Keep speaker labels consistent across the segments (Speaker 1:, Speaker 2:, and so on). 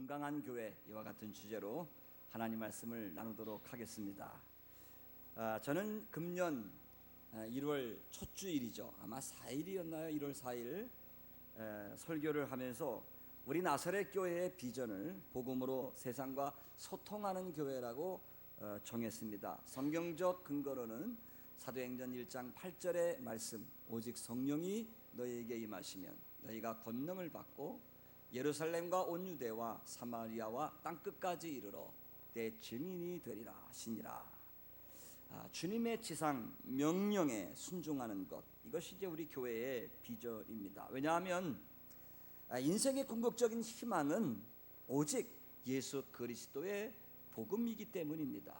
Speaker 1: 건강한 교회, 이와 같은 주제로 하나님 말씀을 나누도록 하겠습니다. 저는 금년 1월 첫 주일이죠. 아마 4일이었나요? 1월 4일 설교를 하면서 우리 나사렛 교회의 비전을 복음으로 세상과 소통하는 교회라고 정했습니다. 성경적 근거로는 사도행전 1장 8절의 말씀, 오직 성령이 너희에게 임하시면 너희가 권능을 받고 예루살렘과 온 유대와 사마리아와 땅끝까지 이르러 내 증인이 되리라 하시니라. 주님의 지상 명령에 순종하는 것, 이것이 이제 우리 교회의 비전입니다. 왜냐하면 인생의 궁극적인 희망은 오직 예수 그리스도의 복음이기 때문입니다.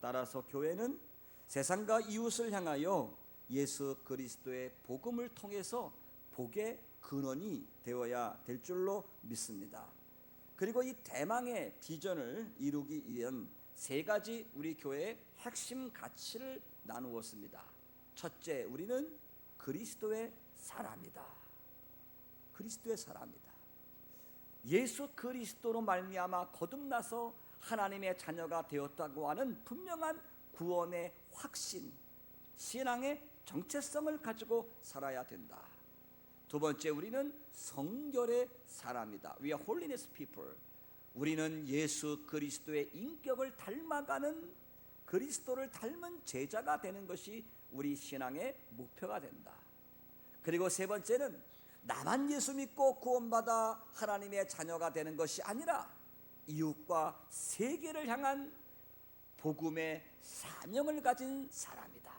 Speaker 1: 따라서 교회는 세상과 이웃을 향하여 예수 그리스도의 복음을 통해서 복의 근원이 되어야 될 줄로 믿습니다. 그리고 이 대망의 비전을 이루기 위한 세 가지 우리 교회의 핵심 가치를 나누었습니다. 첫째, 우리는 그리스도의 사람이다. 그리스도의 사람이다. 예수 그리스도로 말미암아 거듭나서 하나님의 자녀가 되었다고 하는 분명한 구원의 확신, 신앙의 정체성을 가지고 살아야 된다. 두 번째, 우리는 성결의 사람이다. We are holiness people. 우리는 예수 그리스도의 인격을 닮아가는, 그리스도를 닮은 제자가 되는 것이 우리 신앙의 목표가 된다. 그리고 세 번째는 나만 예수 믿고 구원받아 하나님의 자녀가 되는 것이 아니라 이웃과 세계를 향한 복음의 사명을 가진 사람이다.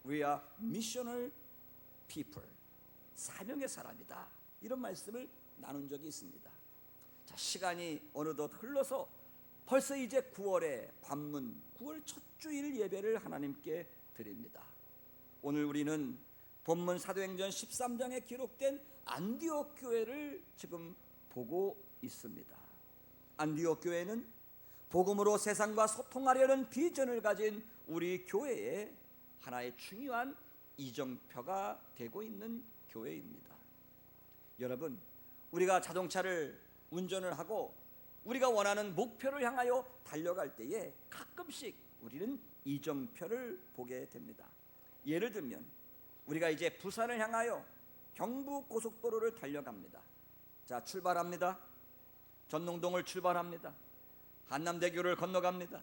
Speaker 1: We are missional people. 사명의 사람이다. 이런 말씀을 나눈 적이 있습니다. 자, 시간이 어느덧 흘러서 벌써 이제 9월의 관문, 9월 첫 주일 예배를 하나님께 드립니다. 오늘 우리는 본문 사도행전 13장에 기록된 안디옥 교회를 지금 보고 있습니다. 안디옥 교회는 복음으로 세상과 소통하려는 비전을 가진 우리 교회의 하나의 중요한 이정표가 되고 있는 교회입니다. 여러분, 우리가 자동차를 운전을 하고 우리가 원하는 목표를 향하여 달려갈 때에 가끔씩 우리는 이정표를 보게 됩니다. 예를 들면 우리가 이제 부산을 향하여 경부 고속도로를 달려갑니다. 자, 출발합니다. 전농동을 출발합니다. 한남대교를 건너갑니다.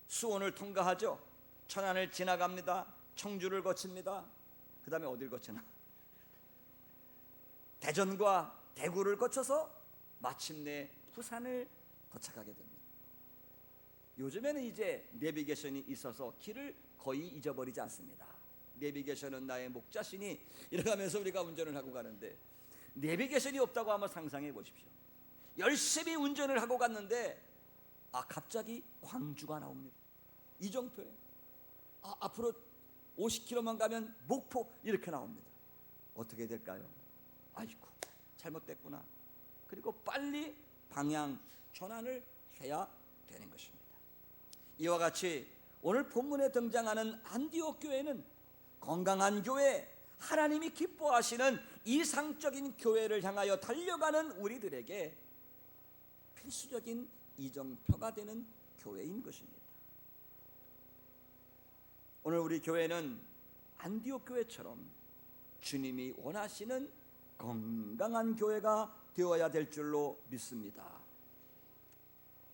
Speaker 1: 수원을 통과하죠. 천안을 지나갑니다. 청주를 거칩니다. 그 다음에 어딜 거치나? 대전과 대구를 거쳐서 마침내 부산을 도착하게 됩니다. 요즘에는 이제 내비게이션이 있어서 길을 거의 잊어버리지 않습니다. 내비게이션은 나의 목자시니 이러면서 우리가 운전을 하고 가는데, 내비게이션이 없다고 한번 상상해 보십시오. 열심히 운전을 하고 갔는데 갑자기 광주가 나옵니다. 이정표에 앞으로 50km만 가면 목포 이렇게 나옵니다. 어떻게 될까요? 아이고, 잘못됐구나. 그리고 빨리 방향 전환을 해야 되는 것입니다. 이와 같이 오늘 본문에 등장하는 안디옥 교회는 건강한 교회, 하나님이 기뻐하시는 이상적인 교회를 향하여 달려가는 우리들에게 필수적인 이정표가 되는 교회인 것입니다. 오늘 우리 교회는 안디옥 교회처럼 주님이 원하시는 건강한 교회가 되어야 될 줄로 믿습니다.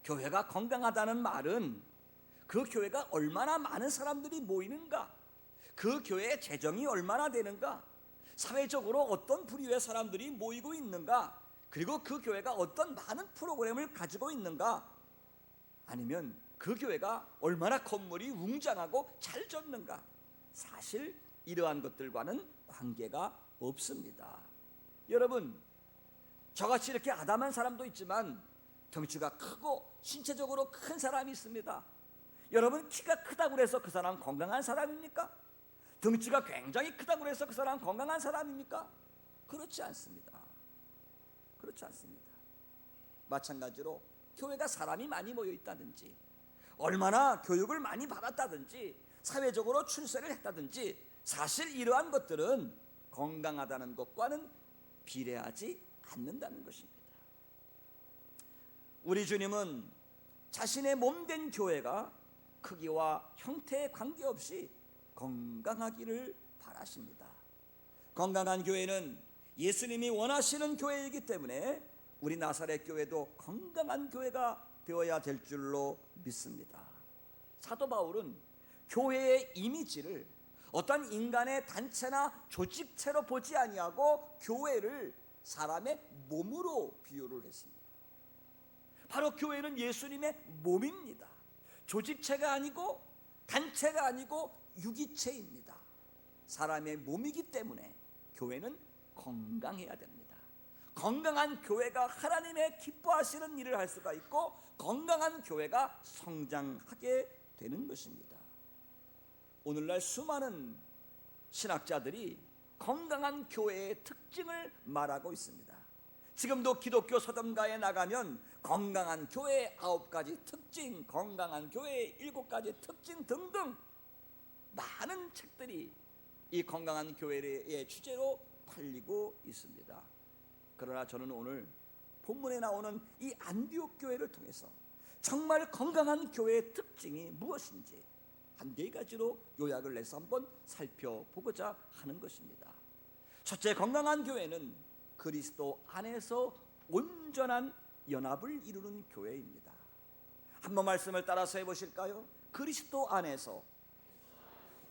Speaker 1: 교회가 건강하다는 말은 그 교회가 얼마나 많은 사람들이 모이는가, 그 교회의 재정이 얼마나 되는가, 사회적으로 어떤 부류의 사람들이 모이고 있는가, 그리고 그 교회가 어떤 많은 프로그램을 가지고 있는가, 아니면 그 교회가 얼마나 건물이 웅장하고 잘 졌는가, 사실 이러한 것들과는 관계가 없습니다. 여러분, 저같이 이렇게 아담한 사람도 있지만 덩치가 크고 신체적으로 큰 사람이 있습니다. 여러분, 키가 크다고 해서 그 사람 건강한 사람입니까? 덩치가 굉장히 크다고 해서 그 사람 건강한 사람입니까? 그렇지 않습니다. 그렇지 않습니다. 마찬가지로 교회가 사람이 많이 모여 있다든지, 얼마나 교육을 많이 받았다든지, 사회적으로 출세를 했다든지, 사실 이러한 것들은 건강하다는 것과는 비례하지 않는다는 것입니다. 우리 주님은 자신의 몸된 교회가 크기와 형태에 관계없이 건강하기를 바라십니다. 건강한 교회는 예수님이 원하시는 교회이기 때문에 우리 나사렛 교회도 건강한 교회가 되어야 될 줄로 믿습니다. 사도 바울은 교회의 이미지를 어떤 인간의 단체나 조직체로 보지 아니하고 교회를 사람의 몸으로 비유를 했습니다. 바로 교회는 예수님의 몸입니다. 조직체가 아니고 단체가 아니고 유기체입니다. 사람의 몸이기 때문에 교회는 건강해야 됩니다. 건강한 교회가 하나님의 기뻐하시는 일을 할 수가 있고 건강한 교회가 성장하게 되는 것입니다. 오늘날 수많은 신학자들이 건강한 교회의 특징을 말하고 있습니다. 지금도 기독교 서점가에 나가면 건강한 교회의 9가지 특징, 건강한 교회의 7가지 특징 등등 많은 책들이 이 건강한 교회의 주제로 팔리고 있습니다. 그러나 저는 오늘 본문에 나오는 이 안디옥 교회를 통해서 정말 건강한 교회의 특징이 무엇인지 한 4가지로 요약을 해서 한번 살펴보고자 하는 것입니다. 첫째, 건강한 교회는 그리스도 안에서 온전한 연합을 이루는 교회입니다. 한번 말씀을 따라서 해보실까요? 그리스도 안에서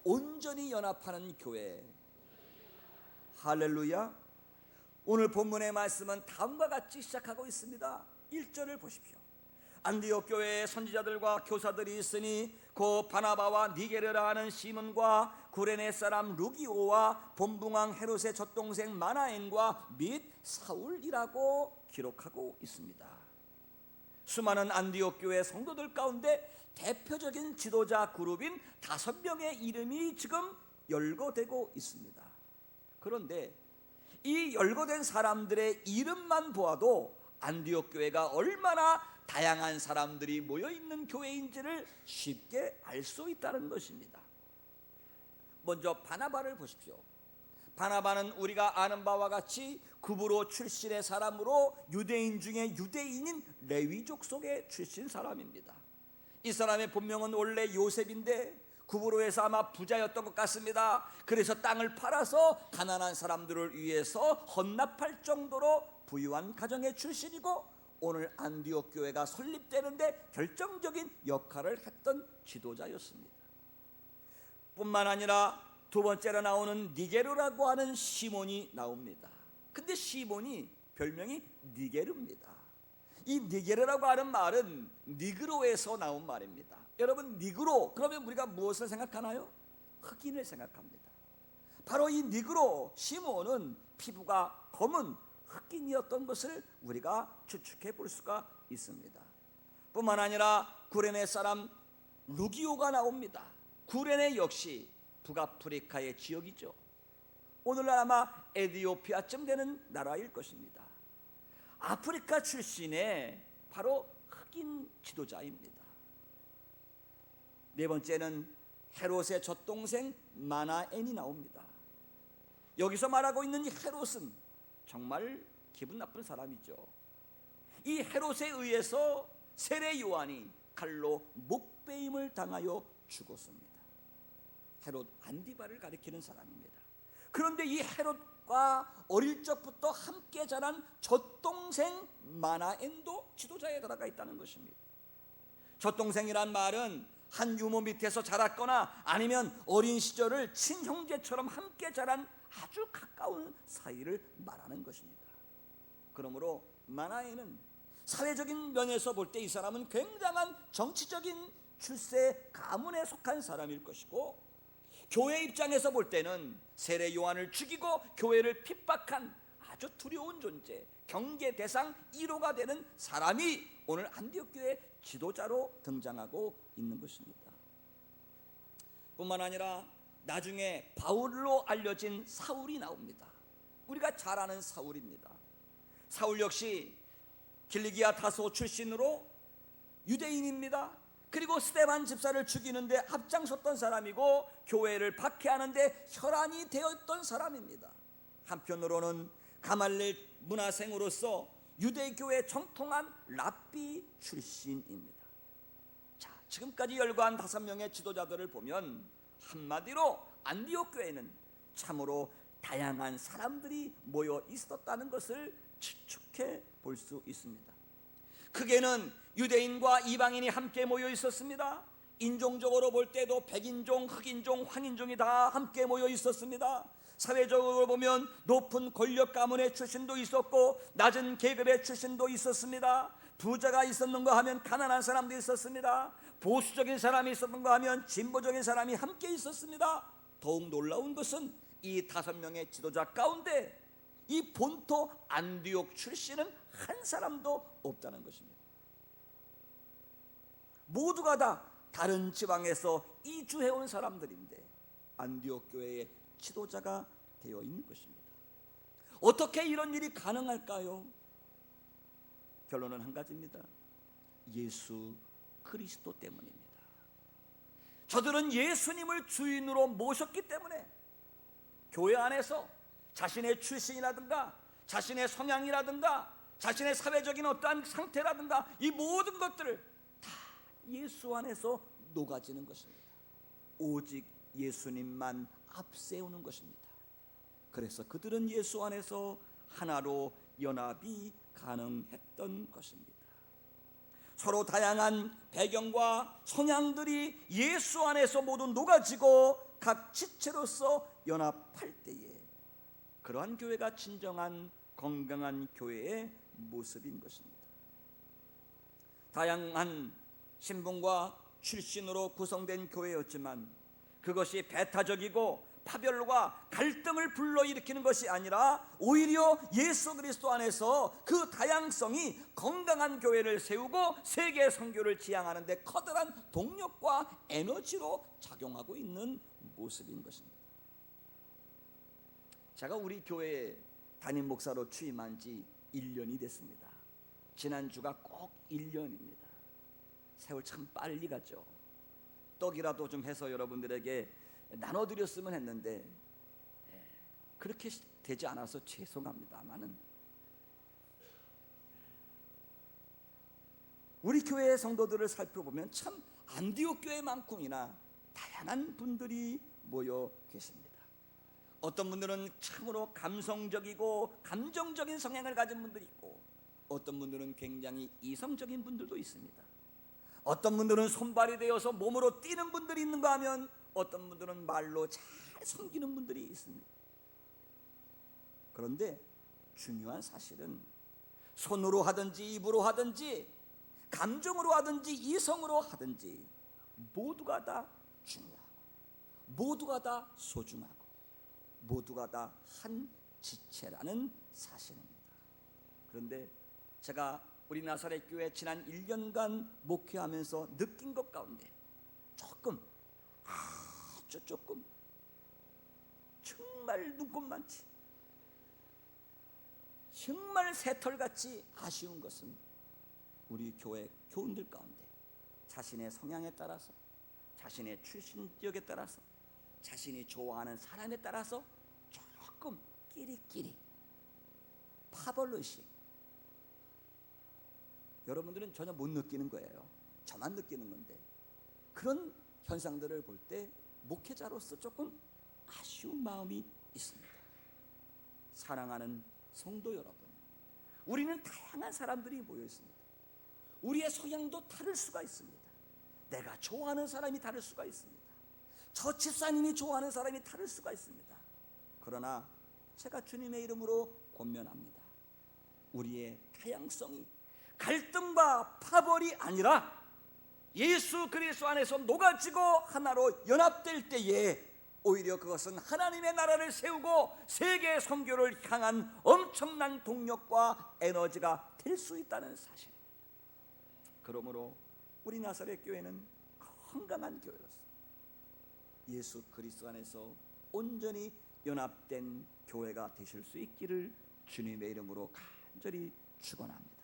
Speaker 1: 온전히 연합하는 교회. 할렐루야. 오늘 본문의 말씀은 다음과 같이 시작하고 있습니다. 1절을 보십시오. 안디옥 교회에 선지자들과 교사들이 있으니 곧 바나바와 니게르라 하는 시몬과 구레네 사람 루기오와 본붕왕 헤롯의 젖동생 마나엔과 및 사울이라고 기록하고 있습니다. 수많은 안디옥 교회 성도들 가운데 대표적인 지도자 그룹인 5명의 이름이 지금 열거되고 있습니다. 그런데 이 열거된 사람들의 이름만 보아도 안디옥 교회가 얼마나 다양한 사람들이 모여있는 교회인지를 쉽게 알 수 있다는 것입니다. 먼저 바나바를 보십시오. 바나바는 우리가 아는 바와 같이 구브로 출신의 사람으로 유대인 중에 유대인인 레위족 속의 출신 사람입니다. 이 사람의 본명은 원래 요셉인데 구브로에서 아마 부자였던 것 같습니다. 그래서 땅을 팔아서 가난한 사람들을 위해서 헌납할 정도로 부유한 가정의 출신이고 오늘 안디옥 교회가 설립되는데 결정적인 역할을 했던 지도자였습니다. 뿐만 아니라 두 번째로 나오는 니게르라고 하는 시몬이 나옵니다. 근데 시몬이 별명이 니게르입니다. 이 니게르라고 하는 말은 니그로에서 나온 말입니다. 여러분, 니그로 그러면 우리가 무엇을 생각하나요? 흑인을 생각합니다. 바로 이 니그로 시몬은 피부가 검은 흑인이었던 것을 우리가 추측해 볼 수가 있습니다. 뿐만 아니라 구레네 사람 루기오가 나옵니다. 구레네 역시 북아프리카의 지역이죠. 오늘날 아마 에티오피아쯤 되는 나라일 것입니다. 아프리카 출신의 바로 흑인 지도자입니다. 네 번째는 헤롯의 젖동생 마나엔이 나옵니다. 여기서 말하고 있는 이 헤롯은 정말 기분 나쁜 사람이죠. 이 헤롯에 의해서 세례 요한이 칼로 목베임을 당하여 죽었습니다. 헤롯 안디바를 가리키는 사람입니다. 그런데 이 헤롯과 어릴 적부터 함께 자란 젖동생 마나엔도 지도자에 들어가 있다는 것입니다. 젖동생이란 말은 한 유모 밑에서 자랐거나 아니면 어린 시절을 친형제처럼 함께 자란 아주 가까운 사이를 말하는 것입니다. 그러므로 마나엔은 사회적인 면에서 볼 때 이 사람은 굉장한 정치적인 출세 가문에 속한 사람일 것이고, 교회 입장에서 볼 때는 세례 요한을 죽이고 교회를 핍박한 아주 두려운 존재, 경계 대상 1호가 되는 사람이 오늘 안디옥 교회 지도자로 등장하고 있는 것입니다. 뿐만 아니라 나중에 바울로 알려진 사울이 나옵니다. 우리가 잘 아는 사울입니다. 사울 역시 길리기아 다소 출신으로 유대인입니다. 그리고 스데반 집사를 죽이는데 앞장섰던 사람이고 교회를 박해하는데 혈안이 되었던 사람입니다. 한편으로는 가말렐 문화생으로서 유대교의 정통한 랍비 출신입니다. 자, 지금까지 열거한 5명의 지도자들을 보면 한마디로 안디옥 교회는 참으로 다양한 사람들이 모여 있었다는 것을 추측해 볼 수 있습니다. 크게는 유대인과 이방인이 함께 모여 있었습니다. 인종적으로 볼 때도 백인종, 흑인종, 황인종이 다 함께 모여 있었습니다. 사회적으로 보면 높은 권력 가문의 출신도 있었고 낮은 계급의 출신도 있었습니다. 부자가 있었는가 하면 가난한 사람도 있었습니다. 보수적인 사람이 있었는가 하면 진보적인 사람이 함께 있었습니다. 더욱 놀라운 것은 이 5명의 지도자 가운데 이 본토 안디옥 출신은 한 사람도 없다는 것입니다. 모두가 다 다른 지방에서 이주해온 사람들인데 안디옥 교회의 지도자가 되어 있는 것입니다. 어떻게 이런 일이 가능할까요? 결론은 한 가지입니다. 예수 그리스도 때문입니다. 저들은 예수님을 주인으로 모셨기 때문에 교회 안에서 자신의 출신이라든가 자신의 성향이라든가 자신의 사회적인 어떠한 상태라든가 이 모든 것들을 다 예수 안에서 녹아지는 것입니다. 오직 예수님만 앞세우는 것입니다. 그래서 그들은 예수 안에서 하나로 연합이 가능했던 것입니다. 서로 다양한 배경과 성향들이 예수 안에서 모두 녹아지고 각 지체로서 연합할 때에 그러한 교회가 진정한 건강한 교회의 모습인 것입니다. 다양한 신분과 출신으로 구성된 교회였지만 그것이 배타적이고 파별과 갈등을 불러일으키는 것이 아니라 오히려 예수 그리스도 안에서 그 다양성이 건강한 교회를 세우고 세계 선교를 지향하는 데 커다란 동력과 에너지로 작용하고 있는 모습인 것입니다. 제가 우리 교회에 담임 목사로 취임한 지 1년이 됐습니다. 지난주가 꼭 1년입니다. 세월 참 빨리 갔죠. 떡이라도 좀 해서 여러분들에게 나눠드렸으면 했는데 그렇게 되지 않아서 죄송합니다만은 우리 교회의 성도들을 살펴보면 참 안디옥 교회만큼이나 다양한 분들이 모여 계십니다. 어떤 분들은 참으로 감성적이고 감정적인 성향을 가진 분들이 있고 어떤 분들은 굉장히 이성적인 분들도 있습니다. 어떤 분들은 손발이 되어서 몸으로 뛰는 분들이 있는가 하면 어떤 분들은 말로 잘 섬기는 분들이 있습니다. 그런데 중요한 사실은 손으로 하든지 입으로 하든지 감정으로 하든지 이성으로 하든지 모두가 다 중요하고 모두가 다 소중하고 모두가 다 한 지체라는 사실입니다. 그런데 제가 우리 나사렛 교회 지난 1년간 목회하면서 느낀 것 가운데 아주 조금 정말 눈꼽만치 정말 새털같이 아쉬운 것은 우리 교회 교인들 가운데 자신의 성향에 따라서 자신의 출신 지역에 따라서 자신이 좋아하는 사람에 따라서 조금 끼리끼리 파벌의식 여러분들은 전혀 못 느끼는 거예요. 저만 느끼는 건데 그런 현상들을 볼 때 목회자로서 조금 아쉬운 마음이 있습니다. 사랑하는 성도 여러분, 우리는 다양한 사람들이 모여 있습니다. 우리의 성향도 다를 수가 있습니다. 내가 좋아하는 사람이 다를 수가 있습니다. 저 집사님이 좋아하는 사람이 다를 수가 있습니다. 그러나 제가 주님의 이름으로 권면합니다. 우리의 다양성이 갈등과 파벌이 아니라 예수 그리스도 안에서 녹아지고 하나로 연합될 때에 오히려 그것은 하나님의 나라를 세우고 세계 선교를 향한 엄청난 동력과 에너지가 될 수 있다는 사실입니다. 그러므로 우리 나사렛 교회는 건강한 교회로서 예수 그리스도 안에서 온전히 연합된 교회가 되실 수 있기를 주님의 이름으로 간절히 축원합니다.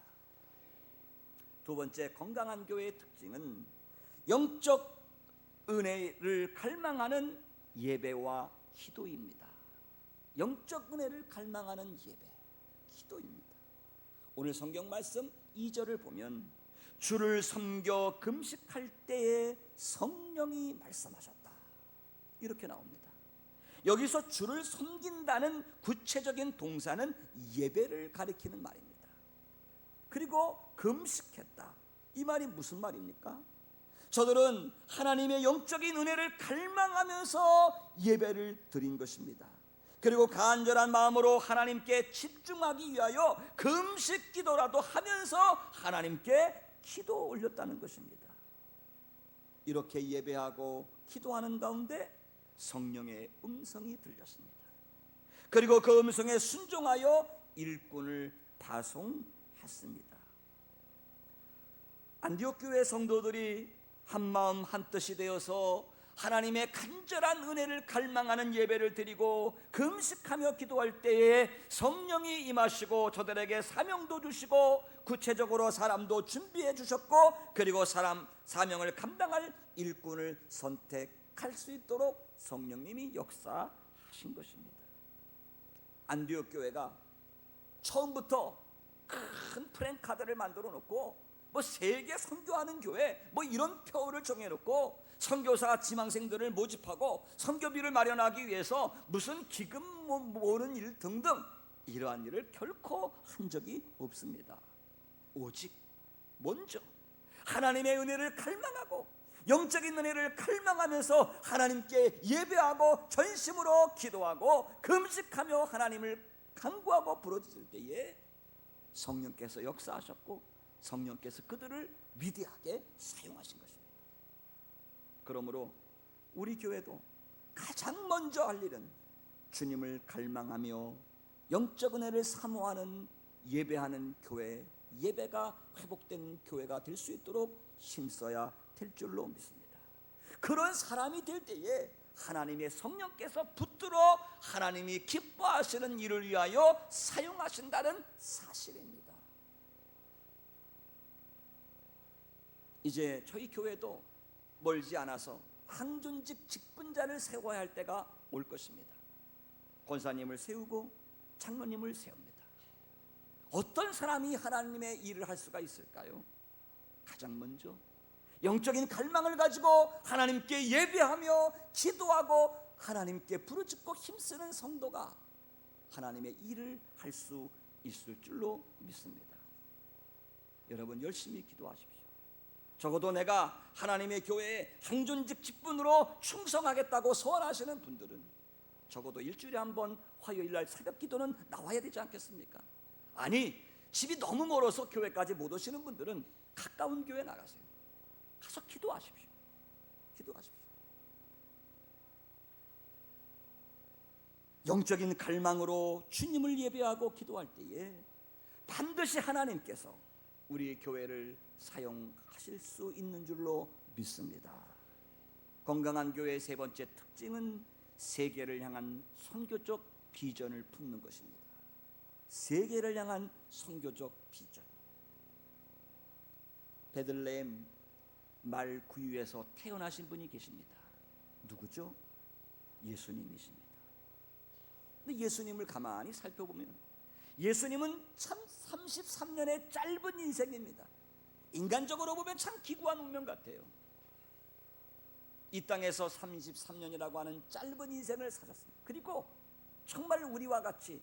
Speaker 1: 두 번째, 건강한 교회의 특징은 영적 은혜를 갈망하는 예배와 기도입니다. 영적 은혜를 갈망하는 예배, 기도입니다. 오늘 성경 말씀 2절을 보면 주를 섬겨 금식할 때에 성령이 말씀하셨다, 이렇게 나옵니다. 여기서 주를 섬긴다는 구체적인 동사는 예배를 가리키는 말입니다. 그리고 금식했다, 이 말이 무슨 말입니까? 저들은 하나님의 영적인 은혜를 갈망하면서 예배를 드린 것입니다. 그리고 간절한 마음으로 하나님께 집중하기 위하여 금식 기도라도 하면서 하나님께 기도 올렸다는 것입니다. 이렇게 예배하고 기도하는 가운데 성령의 음성이 들렸습니다. 그리고 그 음성에 순종하여 일꾼을 파송했습니다. 안디옥 교회 성도들이 한마음 한뜻이 되어서 하나님의 간절한 은혜를 갈망하는 예배를 드리고 금식하며 기도할 때에 성령이 임하시고 저들에게 사명도 주시고 구체적으로 사람도 준비해 주셨고, 그리고 사명을 감당할 일꾼을 선택할 수 있도록 성령님이 역사하신 것입니다. 안디옥 교회가 처음부터 큰 프랜카드를 만들어 놓고 세계 선교하는 교회 이런 표어를 정해놓고 선교사 지망생들을 모집하고 선교비를 마련하기 위해서 무슨 기금 모으는 일 등등 이러한 일을 결코 한 적이 없습니다. 오직 먼저 하나님의 은혜를 갈망하고 영적인 은혜를 갈망하면서 하나님께 예배하고 전심으로 기도하고 금식하며 하나님을 간구하고 부르짖을 때에 성령께서 역사하셨고 성령께서 그들을 위대하게 사용하신 것입니다. 그러므로 우리 교회도 가장 먼저 할 일은 주님을 갈망하며 영적 은혜를 사모하는 예배하는 교회, 예배가 회복된 교회가 될 수 있도록 힘써야 될 줄로 믿습니다. 그런 사람이 될 때에 하나님의 성령께서 붙들어 하나님이 기뻐하시는 일을 위하여 사용하신다는 사실입니다. 이제 저희 교회도 멀지 않아서 항존직 직분자를 세워야 할 때가 올 것입니다. 권사님을 세우고 장로님을 세웁니다. 어떤 사람이 하나님의 일을 할 수가 있을까요? 가장 먼저 영적인 갈망을 가지고 하나님께 예배하며 기도하고 하나님께 부르짖고 힘쓰는 성도가 하나님의 일을 할 수 있을 줄로 믿습니다. 여러분 열심히 기도하십시오. 적어도 내가 하나님의 교회에 항존직 직분으로 충성하겠다고 소원하시는 분들은 적어도 일주일에 한 번 화요일날 새벽 기도는 나와야 되지 않겠습니까? 아니, 집이 너무 멀어서 교회까지 못 오시는 분들은 가까운 교회 나가세요. 가서 기도하십시오. 기도하십시오. 영적인 갈망으로 주님을 예배하고 기도할 때에 반드시 하나님께서 우리 교회를 사용하실 수 있는 줄로 믿습니다. 건강한 교회의 세 번째 특징은 세계를 향한 선교적 비전을 품는 것입니다. 세계를 향한 선교적 비전. 베들레헴 말 구유에서 태어나신 분이 계십니다. 누구죠? 예수님이십니다. 근데 예수님을 가만히 살펴보면 예수님은 참 33년의 짧은 인생입니다. 인간적으로 보면 참 기구한 운명 같아요. 이 땅에서 33년이라고 하는 짧은 인생을 사셨습니다. 그리고 정말 우리와 같이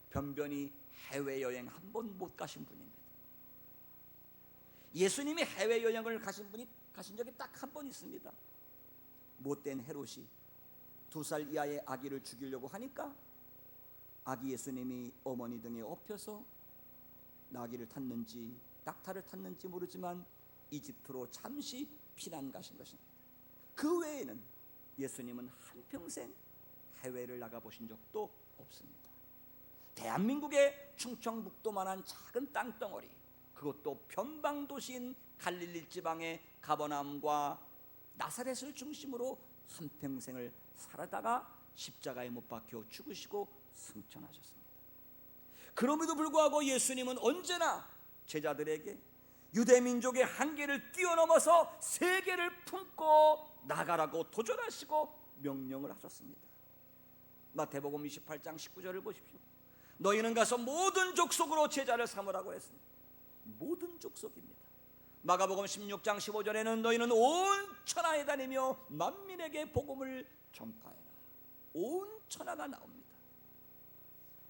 Speaker 1: 변변히 해외여행 한 번 못 가신 분입니다. 예수님이 해외여행을 가신 적이 딱 한 번 있습니다. 못된 헤롯이 2살 이하의 아기를 죽이려고 하니까 아기 예수님이 어머니 등에 업혀서 나귀를 탔는지 낙타를 탔는지 모르지만 이집트로 잠시 피난 가신 것입니다. 그 외에는 예수님은 한평생 해외를 나가보신 적도 없습니다. 대한민국의 충청북도만한 작은 땅덩어리, 그것도 변방도시인 갈릴리 지방의 가버나움과 나사렛을 중심으로 한평생을 살아다가 십자가에 못 박혀 죽으시고 승천하셨습니다. 그럼에도 불구하고 예수님은 언제나 제자들에게 유대민족의 한계를 뛰어넘어서 세계를 품고 나가라고 도전하시고 명령을 하셨습니다. 마태복음 28장 19절을 보십시오. 너희는 가서 모든 족속으로 제자를 삼으라고 했습니다. 모든 족속입니다. 마가복음 16장 15절에는 너희는 온 천하에 다니며 만민에게 복음을 전파해라. 온 천하가 나옵니다.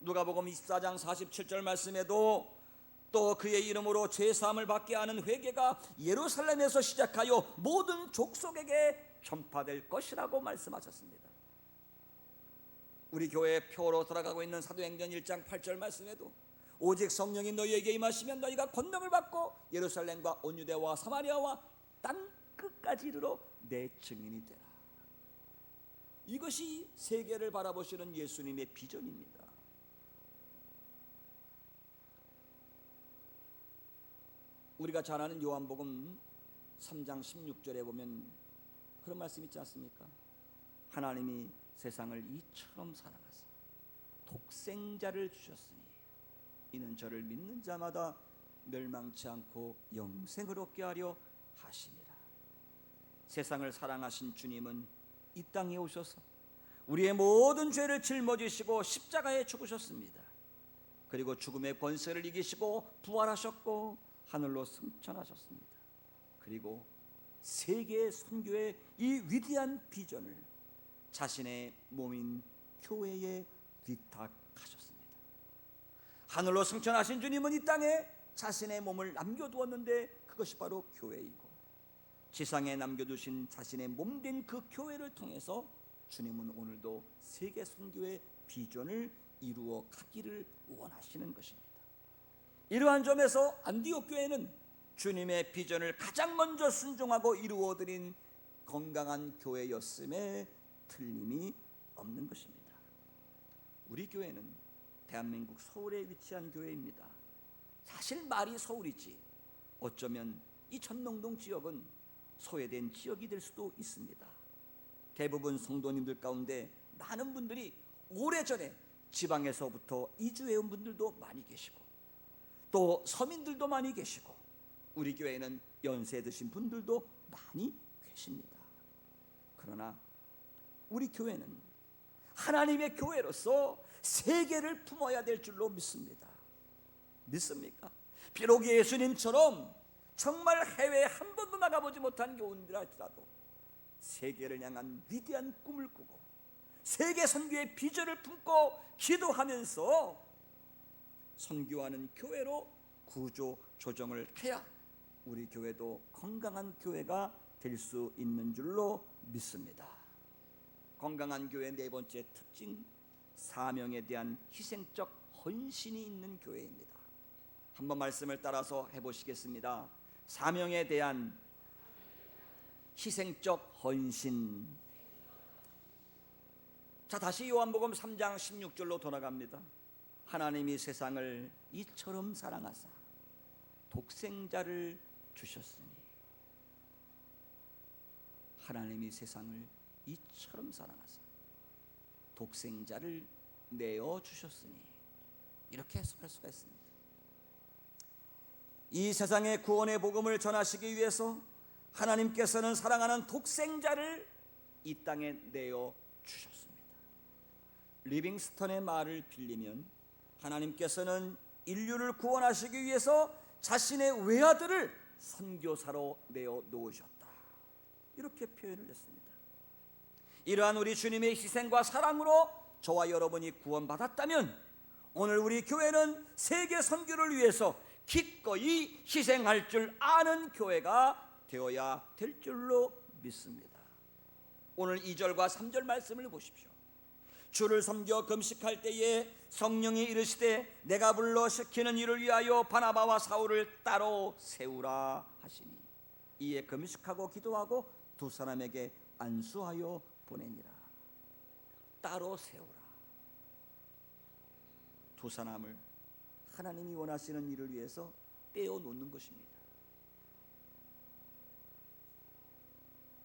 Speaker 1: 누가복음 24장 47절 말씀에도 또 그의 이름으로 죄사함을 받게 하는 회개가 예루살렘에서 시작하여 모든 족속에게 전파될 것이라고 말씀하셨습니다. 우리 교회 표로 돌아가고 있는 사도행전 1장 8절 말씀에도 오직 성령이 너희에게 임하시면 너희가 권능을 받고 예루살렘과 온 유대와 사마리아와 땅 끝까지 이르러 내 증인이 되라. 이것이 세계를 바라보시는 예수님의 비전입니다. 우리가 잘 아는 요한복음 3장 16절에 보면 그런 말씀 있지 않습니까? 하나님이 세상을 이처럼 사랑하사 독생자를 주셨으니 이는 저를 믿는 자마다 멸망치 않고 영생을 얻게 하려 하심이라. 세상을 사랑하신 주님은 이 땅에 오셔서 우리의 모든 죄를 짊어지시고 십자가에 죽으셨습니다. 그리고 죽음의 권세를 이기시고 부활하셨고 하늘로 승천하셨습니다. 그리고 세계 선교의 이 위대한 비전을 자신의 몸인 교회에 위탁하셨습니다. 하늘로 승천하신 주님은 이 땅에 자신의 몸을 남겨두었는데 그것이 바로 교회이고, 지상에 남겨두신 자신의 몸된 그 교회를 통해서 주님은 오늘도 세계 선교의 비전을 이루어 가기를 원하시는 것입니다. 이러한 점에서 안디옥 교회는 주님의 비전을 가장 먼저 순종하고 이루어드린 건강한 교회였음에 틀림이 없는 것입니다. 우리 교회는 대한민국 서울에 위치한 교회입니다. 사실 말이 서울이지 어쩌면 이 전농동 지역은 소외된 지역이 될 수도 있습니다. 대부분 성도님들 가운데 많은 분들이 오래전에 지방에서부터 이주해 온 분들도 많이 계시고 또 서민들도 많이 계시고 우리 교회에는 연세 드신 분들도 많이 계십니다. 그러나 우리 교회는 하나님의 교회로서 세계를 품어야 될 줄로 믿습니다. 믿습니까? 비록 예수님처럼 정말 해외에 한 번도 나가보지 못한 교우들이라 할지라도 세계를 향한 위대한 꿈을 꾸고 세계 선교의 비전을 품고 기도하면서 선교하는 교회로 구조 조정을 해야 우리 교회도 건강한 교회가 될 수 있는 줄로 믿습니다. 건강한 교회의 네 번째 특징, 사명에 대한 희생적 헌신이 있는 교회입니다. 한번 말씀을 따라서 해보시겠습니다. 사명에 대한 희생적 헌신. 자, 다시 요한복음 3장 16절로 돌아갑니다. 하나님이 세상을 이처럼 사랑하사 독생자를 주셨으니, 하나님이 세상을 이처럼 사랑하사 독생자를 내어 주셨으니, 이렇게 해석할 수가 있습니다. 이 세상의 구원의 복음을 전하시기 위해서 하나님께서는 사랑하는 독생자를 이 땅에 내어 주셨습니다. 리빙스턴의 말을 빌리면 하나님께서는 인류를 구원하시기 위해서 자신의 외아들을 선교사로 내어 놓으셨다, 이렇게 표현을 했습니다. 이러한 우리 주님의 희생과 사랑으로 저와 여러분이 구원받았다면 오늘 우리 교회는 세계 선교를 위해서 기꺼이 희생할 줄 아는 교회가 되어야 될 줄로 믿습니다. 오늘 2절과 3절 말씀을 보십시오. 주를 섬겨 금식할 때에 성령이 이르시되 내가 불러 시키는 일을 위하여 바나바와 사울을 따로 세우라 하시니, 이에 금식하고 기도하고 두 사람에게 안수하여 보내니라. 따로 세우라. 두 사람을 하나님이 원하시는 일을 위해서 떼어 놓는 것입니다.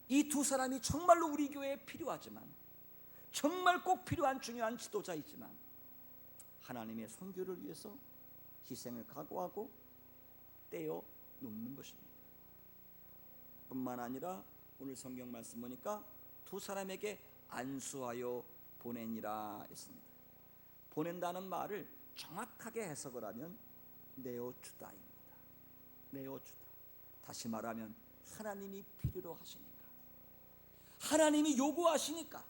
Speaker 1: 이 두 사람이 정말로 우리 교회에 필요하지만, 정말 꼭 필요한 중요한 지도자이지만 하나님의 선교를 위해서 희생을 각오하고 떼어 놓는 것입니다. 뿐만 아니라 오늘 성경 말씀 보니까 두 사람에게 안수하여 보내니라 했습니다. 보낸다는 말을 정확하게 해석을 하면 내어주다입니다. 내어주다. 다시 말하면 하나님이 필요로 하시니까, 하나님이 요구하시니까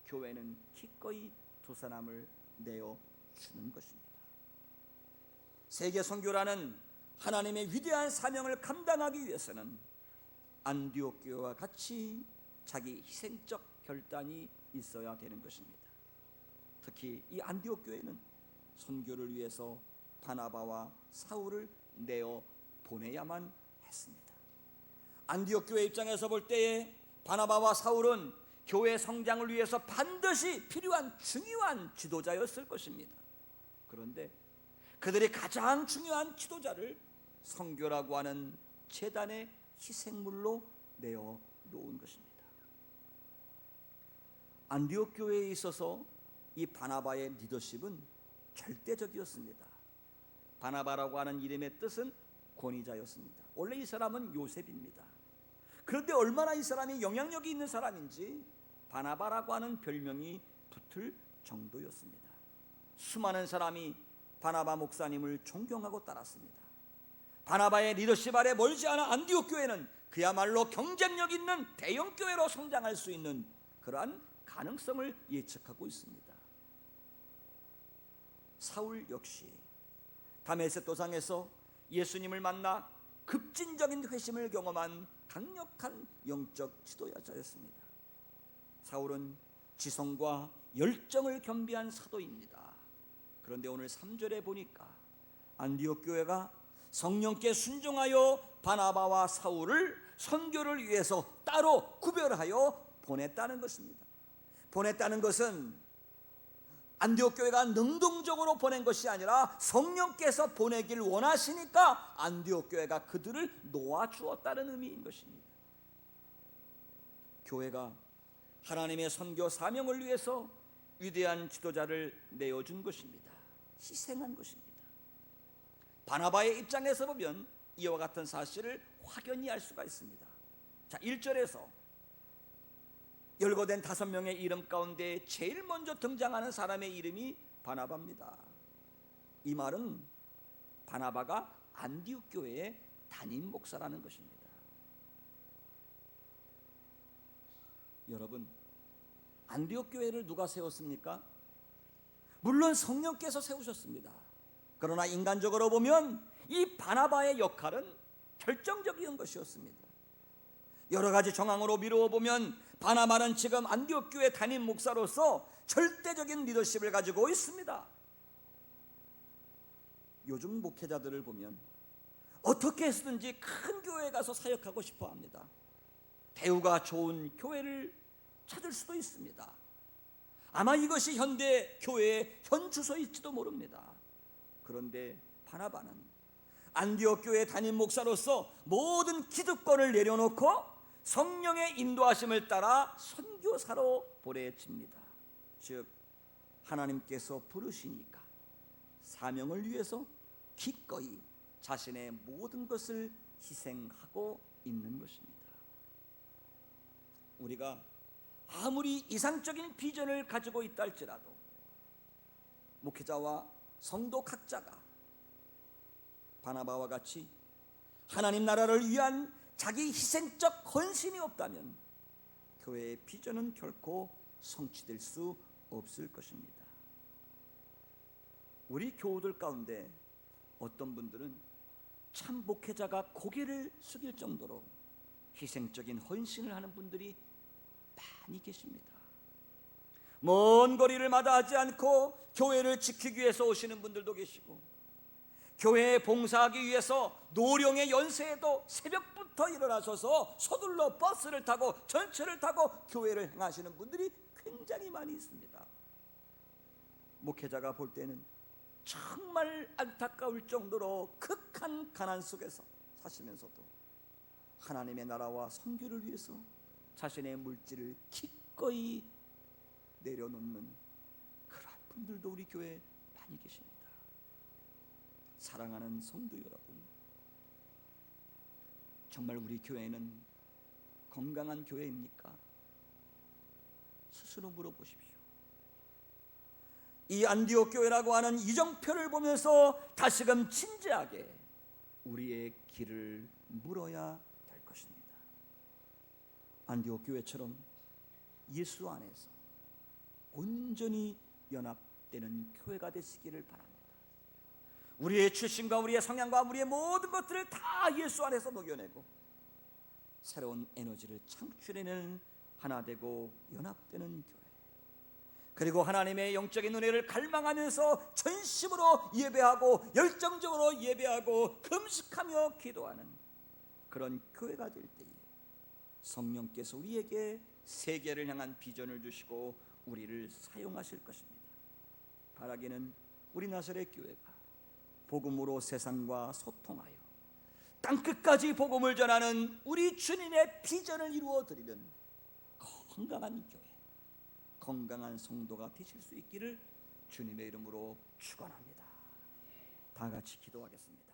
Speaker 1: 교회는 기꺼이 두 사람을 내어주는 것입니다. 세계 선교라는 하나님의 위대한 사명을 감당하기 위해서는 안디옥 교회와 같이 자기 희생적 결단이 있어야 되는 것입니다. 특히 이 안디옥 교회는 선교를 위해서 바나바와 사울을 내어 보내야만 했습니다. 안디옥 교회 입장에서 볼 때에 바나바와 사울은 교회 성장을 위해서 반드시 필요한 중요한 지도자였을 것입니다. 그런데 그들이 가장 중요한 지도자를 선교라고 하는 제단의 희생물로 내어 놓은 것입니다. 안디옥 교회에 있어서 이 바나바의 리더십은 절대적이었습니다. 바나바라고 하는 이름의 뜻은 권위자였습니다. 원래 이 사람은 요셉입니다. 그런데 얼마나 이 사람이 영향력이 있는 사람인지 바나바라고 하는 별명이 붙을 정도였습니다. 수많은 사람이 바나바 목사님을 존경하고 따랐습니다. 바나바의 리더십 아래 멀지 않아 안디옥 교회는 그야말로 경쟁력 있는 대형 교회로 성장할 수 있는 그러한 가능성을 예측하고 있습니다. 사울 역시 다메섹 도상에서 예수님을 만나 급진적인 회심을 경험한 강력한 영적 지도자였습니다. 사울은 지성과 열정을 겸비한 사도입니다. 그런데 오늘 3절에 보니까 안디옥 교회가 성령께 순종하여 바나바와 사울을 선교를 위해서 따로 구별하여 보냈다는 것입니다. 보냈다는 것은 안디옥 교회가 능동적으로 보낸 것이 아니라 성령께서 보내길 원하시니까 안디옥 교회가 그들을 놓아주었다는 의미인 것입니다. 교회가 하나님의 선교 사명을 위해서 위대한 지도자를 내어준 것입니다. 희생한 것입니다. 바나바의 입장에서 보면 이와 같은 사실을 확연히 알 수가 있습니다. 자, 1절에서 열거된 5명의 이름 가운데 제일 먼저 등장하는 사람의 이름이 바나바입니다. 이 말은 바나바가 안디옥 교회의 담임 목사라는 것입니다. 여러분, 안디옥 교회를 누가 세웠습니까? 물론 성령께서 세우셨습니다. 그러나 인간적으로 보면 이 바나바의 역할은 결정적인 것이었습니다. 여러 가지 정황으로 미루어 보면 바나바는 지금 안디옥 교회 담임 목사로서 절대적인 리더십을 가지고 있습니다. 요즘 목회자들을 보면 어떻게 해서든지 큰 교회에 가서 사역하고 싶어 합니다. 대우가 좋은 교회를 찾을 수도 있습니다. 아마 이것이 현대 교회의 현 주소일지도 모릅니다. 그런데 바나바는 안디옥 교회 담임 목사로서 모든 기득권을 내려놓고 성령의 인도하심을 따라 선교사로 보내집니다. 즉 하나님께서 부르시니까 사명을 위해서 기꺼이 자신의 모든 것을 희생하고 있는 것입니다. 우리가 아무리 이상적인 비전을 가지고 있다 할지라도 목회자와 성도 각자가 바나바와 같이 하나님 나라를 위한 자기 희생적 헌신이 없다면 교회의 비전은 결코 성취될 수 없을 것입니다. 우리 교우들 가운데 어떤 분들은 참 목회자가 고개를 숙일 정도로 희생적인 헌신을 하는 분들이 많이 계십니다. 먼 거리를 마다하지 않고 교회를 지키기 위해서 오시는 분들도 계시고, 교회에 봉사하기 위해서 노령의 연세에도 새벽부터 일어나셔서 서둘러 버스를 타고 전철을 타고 교회를 행하시는 분들이 굉장히 많이 있습니다. 목회자가 볼 때는 정말 안타까울 정도로 극한 가난 속에서 사시면서도 하나님의 나라와 선교를 위해서 자신의 물질을 기꺼이 내려놓는 그런 분들도 우리 교회에 많이 계십니다. 사랑하는 성도 여러분, 정말 우리 교회는 건강한 교회입니까? 스스로 물어보십시오. 이 안디옥 교회라고 하는 이정표를 보면서 다시금 진지하게 우리의 길을 물어야 될 것입니다. 안디옥 교회처럼 예수 안에서 온전히 연합되는 교회가 되시기를 바랍니다. 우리의 출신과 우리의 성향과 우리의 모든 것들을 다 예수 안에서 녹여내고 새로운 에너지를 창출해내는 하나 되고 연합되는 교회, 그리고 하나님의 영적인 은혜를 갈망하면서 전심으로 예배하고 열정적으로 예배하고 금식하며 기도하는 그런 교회가 될 때에 성령께서 우리에게 세계를 향한 비전을 주시고 우리를 사용하실 것입니다. 바라기는 우리 나사렛 교회가 복음으로 세상과 소통하여 땅끝까지 복음을 전하는 우리 주님의 비전을 이루어 드리는 건강한 교회, 건강한 성도가 되실 수 있기를 주님의 이름으로 축원합니다. 다 같이 기도하겠습니다.